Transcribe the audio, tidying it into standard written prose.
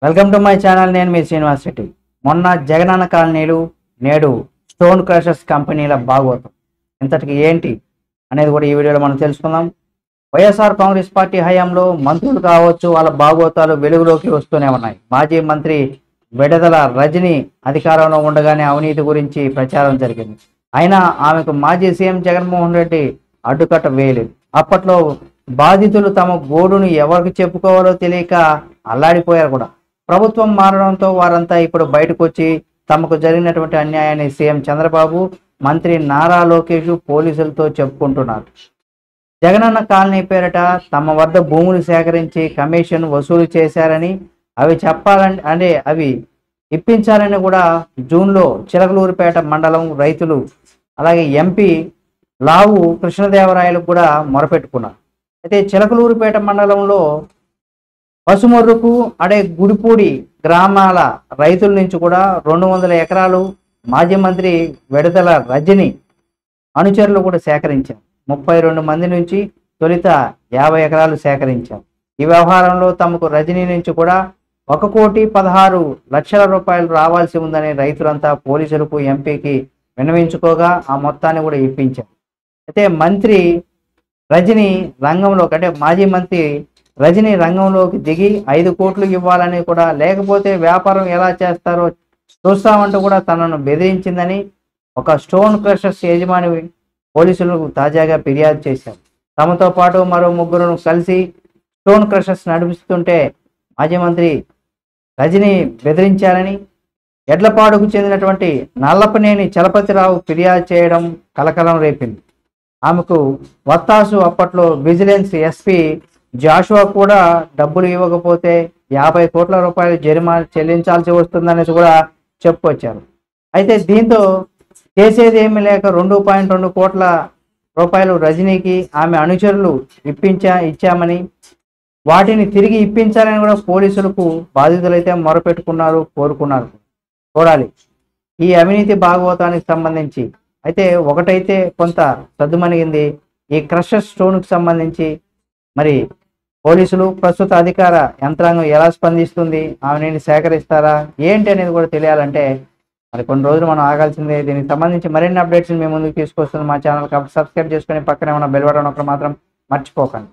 Welcome to my channel. నేను మీ శ్రీనివాస్ రెడ్డి. మొన్న జగనన్న కాలనీలు, నేడు స్టోన్ క్రషర్స్ కంపెనీల భాగవతం ఇంతటికి ఏంటి అనేది కూడా ఈ వీడియోలో మనం తెలుసుకుందాం. వైఎస్ఆర్ కాంగ్రెస్ పార్టీ హయాంలో మంత్రులు కావచ్చు, వాళ్ళ భాగవతాలు వెలుగులోకి వస్తూనే ఉన్నాయి. మాజీ మంత్రి విడదల రజని అధికారంలో ఉండగానే అవినీతి గురించి ప్రచారం జరిగింది. అయినా ఆమెకు మాజీ సీఎం జగన్మోహన్ రెడ్డి అడ్డుకట్ట వేయలేదు. అప్పట్లో బాధితులు తమ గోడును ఎవరికి చెప్పుకోవాలో తెలియక అల్లాడిపోయారు కూడా. ప్రభుత్వం మారడంతో వారంతా ఇప్పుడు బయటకు వచ్చి తమకు జరిగినటువంటి అన్యాయాన్ని సీఎం చంద్రబాబు, మంత్రి నారా లోకేష్ పోలీసులతో చెప్పుకుంటున్నారు. జగనన్న కాలనీ పేరిట తమ వద్ద భూములు సేకరించి కమిషన్ వసూలు చేశారని, అవి చెప్పాలని అవి ఇప్పించాలని కూడా జూన్లో చిలకలూరిపేట మండలం రైతులు అలాగే ఎంపీ లావు కృష్ణదేవరాయలకు కూడా మొరపెట్టుకున్నారు. అయితే చిలకలూరిపేట మండలంలో పసుమర్రుకు గుడిపూడి గ్రామాల రైతుల నుంచి కూడా 200 ఎకరాలు మాజీ మంత్రి విడదల రజని అనుచరులు కూడా సేకరించారు. 32 మంది నుంచి తొలిత 50 ఎకరాలు సేకరించారు. ఈ వ్యవహారంలో తమకు రజనీ నుంచి కూడా 1,16,00,000 రూపాయలు రావాల్సి ఉందని రైతులంతా పోలీసులకు, ఎంపీకి విన్నవించుకోగా ఆ మొత్తాన్ని కూడా ఇప్పించారు. అయితే మంత్రి రజని రంగంలోకి మాజీ మంత్రి రజని రంగంలోకి దిగి 5 కోట్లు ఇవ్వాలని కూడా, లేకపోతే వ్యాపారం ఎలా చేస్తారో చూస్తామంటూ కూడా తనను బెదిరించిందని ఒక స్టోన్ క్రషర్స్ యజమాని పోలీసులకు తాజాగా ఫిర్యాదు చేశారు. తమతో పాటు మరో 3 కలిసి స్టోన్ క్రషర్స్ నడిపిస్తుంటే మాజీ మంత్రి రజని బెదిరించారని ఎడ్లపాడుకు చెందినటువంటి నల్లపనేని చలపతిరావు ఫిర్యాదు చేయడం కలకలం రేపింది. ఆమెకు వత్తాసు అప్పట్లో విజిలెన్స్ ఎస్పీ జాషువా కూడా డబ్బులు ఇవ్వకపోతే 50 కోట్ల రూపాయలు జరిమానా చెల్లించాల్సి వస్తుందనేసి కూడా చెప్పుకొచ్చారు. అయితే దీంతో చేసేది ఏమీ లేక 2.2 కోట్ల రూపాయలు రజనీకి ఆమె అనుచరులు ఇచ్చామని, వాటిని తిరిగి ఇప్పించాలని కూడా పోలీసులకు బాధితులైతే మొరపెట్టుకున్నారు, కోరుకున్నారు. చూడాలి ఈ అవినీతి భాగవతానికి సంబంధించి. అయితే ఒకటైతే కొంత సద్దుమణిగింది, ఈ క్రషర్ స్టోన్కి సంబంధించి మరి పోలీసులు, ప్రస్తుత అధికార యంత్రాంగం ఎలా స్పందిస్తుంది, ఆమెని సేకరిస్తారా ఏంటి అనేది కూడా తెలియాలంటే మరి కొన్ని రోజులు మనం ఆగాల్సిందే. దీనికి సంబంధించి మరిన్ని అప్డేట్స్ మేము ముందుకు తీసుకొస్తుంది మా ఛానల్. కాబట్టి సబ్స్క్రైబ్ చేసుకొని పక్కనే ఉన్న బెల్ బటన్ ఒకటి మాత్రం మర్చిపోకండి.